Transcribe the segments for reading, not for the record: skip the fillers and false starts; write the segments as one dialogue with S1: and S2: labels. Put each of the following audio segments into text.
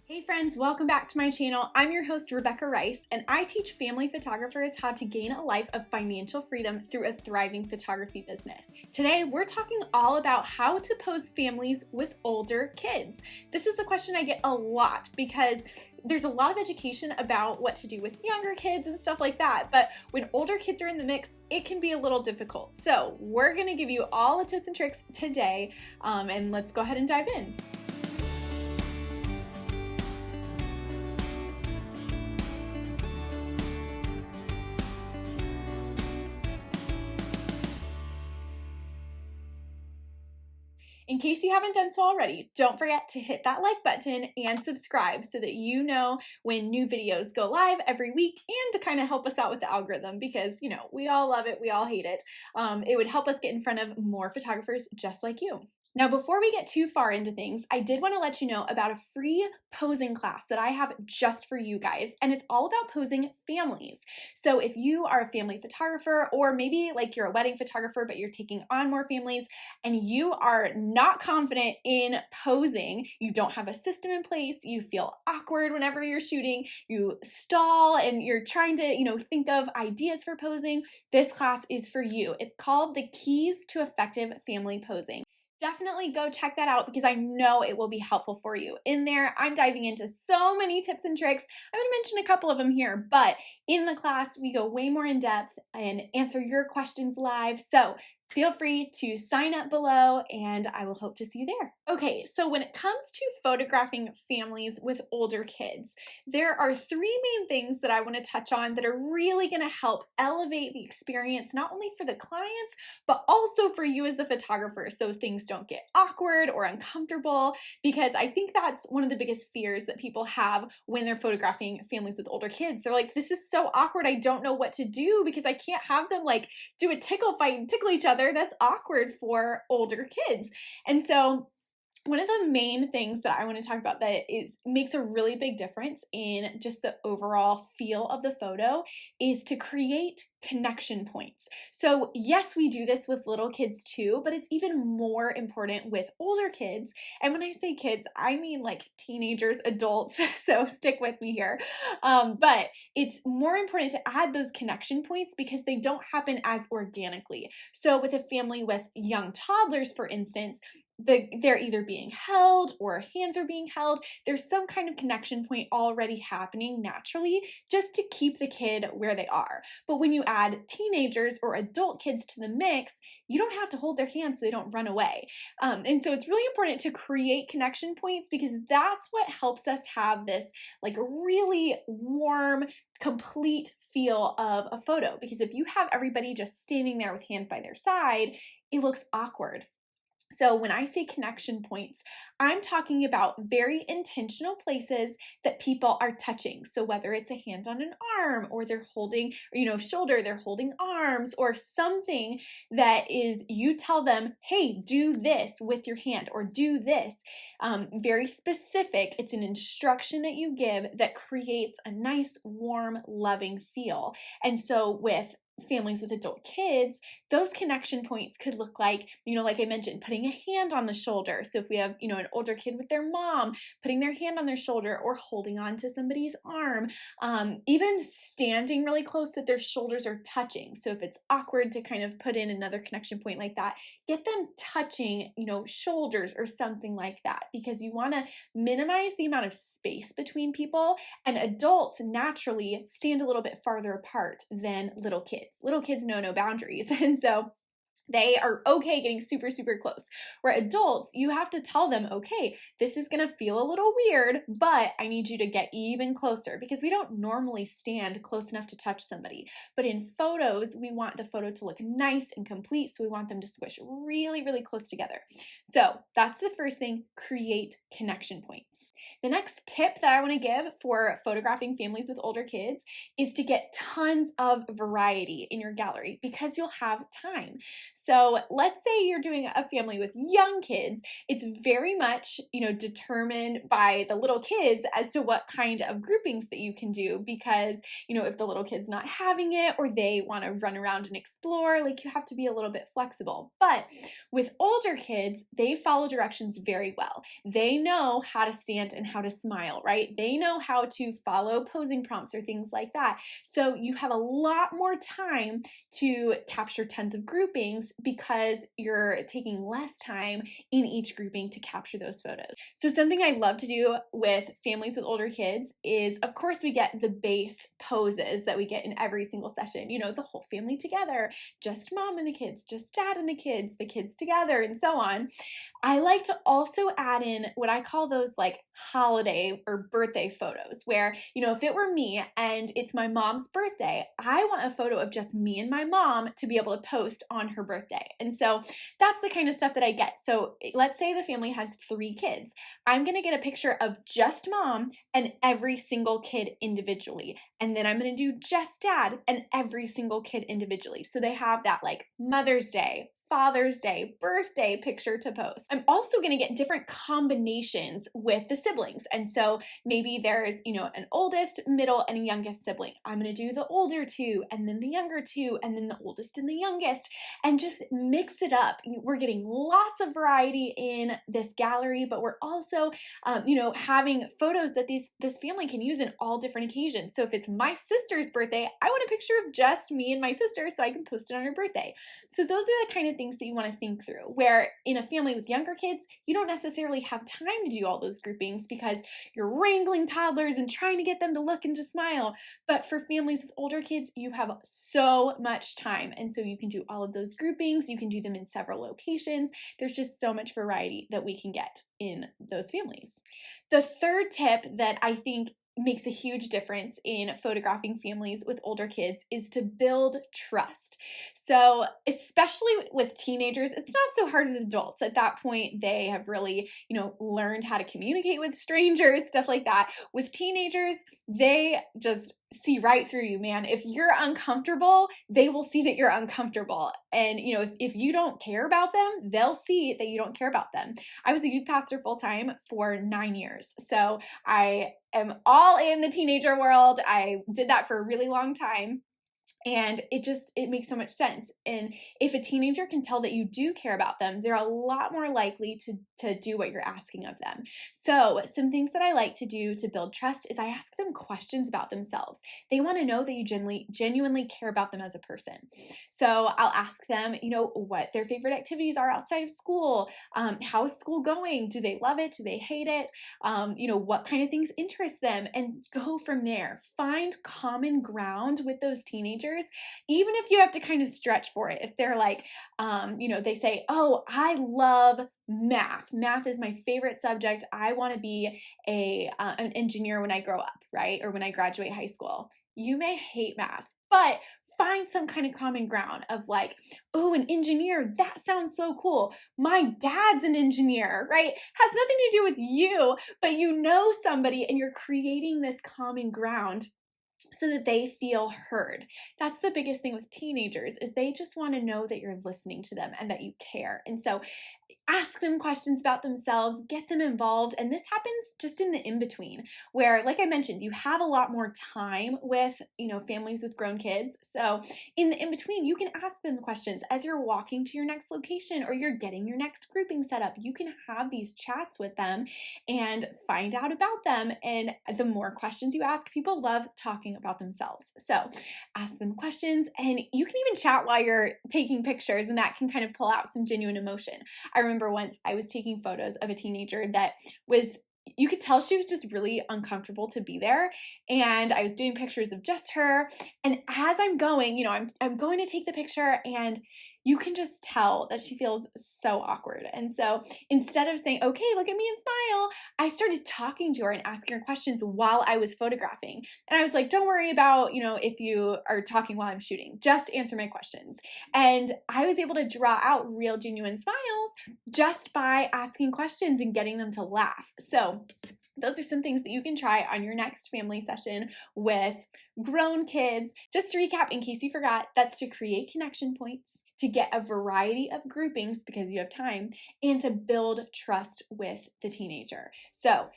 S1: Hey friends, welcome back to my channel. I'm your host, Rebecca Rice, and I teach family photographers how to gain a life of financial freedom through a thriving photography business. Today, we're talking all about how to pose families with older kids. This is a question I get a lot because there's a lot of education about what to do with younger kids and stuff like that, but when older kids are in the mix, it can be a little difficult. So we're gonna give you all the tips and tricks today, and let's go ahead and dive in. In case you haven't done so already, don't forget to hit that like button and subscribe so that you know when new videos go live every week, and to kind of help us out with the algorithm because, you know, we all love it, we all hate it. It would help us get in front of more photographers just like you. Now, before we get too far into things, I did want to let you know about a free posing class that I have just for you guys, and it's all about posing families. So if you are a family photographer, or maybe like you're a wedding photographer, but you're taking on more families, and you are not confident in posing, you don't have a system in place, you feel awkward whenever you're shooting, you stall, and you're trying to, think of ideas for posing, this class is for you. It's called The Keys to Effective Family Posing. Definitely go check that out because I know it will be helpful for you. In there, I'm diving into so many tips and tricks. I'm going to mention a couple of them here, but in the class, we go way more in depth and answer your questions live. So feel free to sign up below and I will hope to see you there. Okay, so when it comes to photographing families with older kids, there are three main things that I want to touch on that are really going to help elevate the experience, not only for the clients, but also for you as the photographer, so things don't get awkward or uncomfortable, because I think that's one of the biggest fears that people have when they're photographing families with older kids. They're like, this is so awkward, I don't know what to do because I can't have them like do a tickle fight and tickle each other. That's awkward for older kids. And so one of the main things that I want to talk about that makes a really big difference in just the overall feel of the photo is to create connection points. So yes, we do this with little kids too, but it's even more important with older kids. And when I say kids, I mean like teenagers, adults, so stick with me here. But it's more important to add those connection points because they don't happen as organically. So with a family with young toddlers, for instance, they're either being held or hands are being held. There's some kind of connection point already happening naturally just to keep the kid where they are. But when you add teenagers or adult kids to the mix, you don't have to hold their hands so they don't run away. And so it's really important to create connection points because that's what helps us have this like really warm, complete feel of a photo. Because if you have everybody just standing there with hands by their side, it looks awkward. So when I say connection points, I'm talking about very intentional places that people are touching. So whether it's a hand on an arm or they're holding, shoulder, they're holding arms or something that is, you tell them, hey, do this with your hand or do this. Very specific. It's an instruction that you give that creates a nice, warm, loving feel. And so with families with adult kids, those connection points could look like, like I mentioned, putting a hand on the shoulder. So if we have, an older kid with their mom, putting their hand on their shoulder or holding on to somebody's arm, even standing really close that their shoulders are touching. So if it's awkward to kind of put in another connection point like that, get them touching, shoulders or something like that, because you want to minimize the amount of space between people, and adults naturally stand a little bit farther apart than little kids. Little kids know no boundaries. And so they are okay getting super, super close. Where adults, you have to tell them, okay, this is going to feel a little weird, but I need you to get even closer, because we don't normally stand close enough to touch somebody. But in photos, we want the photo to look nice and complete, so we want them to squish really, really close together. So that's the first thing, create connection points. The next tip that I want to give for photographing families with older kids is to get tons of variety in your gallery because you'll have time. So let's say you're doing a family with young kids. It's very much, determined by the little kids as to what kind of groupings that you can do, because, if the little kid's not having it or they want to run around and explore, like, you have to be a little bit flexible. But with older kids, they follow directions very well. They know how to stand and how to smile, right? They know how to follow posing prompts or things like that. So you have a lot more time to capture tons of groupings because you're taking less time in each grouping to capture those photos. So something I love to do with families with older kids is, of course, we get the base poses that we get in every single session, the whole family together, just mom and the kids, just dad and the kids together, and so on. I like to also add in what I call those like holiday or birthday photos where, if it were me and it's my mom's birthday, I want a photo of just me and my mom to be able to post on her birthday. And so that's the kind of stuff that I get. So let's say the family has 3 kids. I'm going to get a picture of just mom and every single kid individually. And then I'm going to do just dad and every single kid individually. So they have that like Mother's Day, Father's Day, birthday picture to post. I'm also going to get different combinations with the siblings. And so maybe there's, an oldest, middle, and youngest sibling. I'm going to do the older 2 and then the younger 2 and then the oldest and the youngest, and just mix it up. We're getting lots of variety in this gallery, but we're also, having photos that this family can use in all different occasions. So if it's my sister's birthday, I want a picture of just me and my sister so I can post it on her birthday. So those are the kind of things that you want to think through, where in a family with younger kids, you don't necessarily have time to do all those groupings because you're wrangling toddlers and trying to get them to look and to smile. But for families with older kids, you have so much time. And so you can do all of those groupings. You can do them in several locations. There's just so much variety that we can get in those families. The third tip that I think makes a huge difference in photographing families with older kids is to build trust. So especially with teenagers, it's not so hard with adults. At that point, they have really, learned how to communicate with strangers, stuff like that. With teenagers, they just see right through you, man. If you're uncomfortable, they will see that you're uncomfortable. And, if you don't care about them, they'll see that you don't care about them. I was a youth pastor full time for 9 years. So I am all in the teenager world. I did that for a really long time. And it makes so much sense. And if a teenager can tell that you do care about them, they're a lot more likely to do what you're asking of them. So some things that I like to do to build trust is I ask them questions about themselves. They want to know that you genuinely care about them as a person. So I'll ask them, what their favorite activities are outside of school. How's school going? Do they love it? Do they hate it? What kind of things interest them? And go from there. Find common ground with those teenagers, even if you have to kind of stretch for it. If they're like, they say, oh, I love math. Math is my favorite subject. I want to be an engineer when I grow up, right? Or when I graduate high school. You may hate math, but find some kind of common ground of like, oh, an engineer, that sounds so cool. My dad's an engineer, right? Has nothing to do with you, but you know somebody and you're creating this common ground so that they feel heard. That's the biggest thing with teenagers, is they just want to know that you're listening to them and that you care. And so ask them questions about themselves, get them involved. And this happens just in the in-between, where, like I mentioned, you have a lot more time with, families with grown kids. So in the in-between, you can ask them questions as you're walking to your next location or you're getting your next grouping set up. You can have these chats with them and find out about them. And the more questions you ask, people love talking about themselves. So ask them questions, and you can even chat while you're taking pictures, and that can kind of pull out some genuine emotion. I remember once I was taking photos of a teenager that you could tell she was just really uncomfortable to be there. And I was doing pictures of just her. And as I'm going, I'm going to take the picture, and you can just tell that she feels so awkward. And so instead of saying, okay, look at me and smile, I started talking to her and asking her questions while I was photographing. And I was like, don't worry about, if you are talking while I'm shooting, just answer my questions. And I was able to draw out real genuine smiles just by asking questions and getting them to laugh. So those are some things that you can try on your next family session with grown kids. Just to recap, in case you forgot, that's to create connection points, to get a variety of groupings because you have time, and to build trust with the teenager. So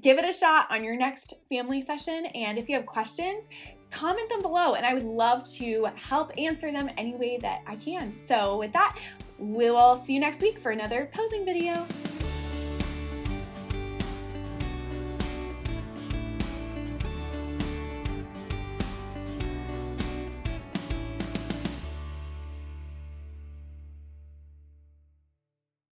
S1: give it a shot on your next family session, and if you have questions, comment them below, and I would love to help answer them any way that I can. So with that, we'll see you next week for another posing video.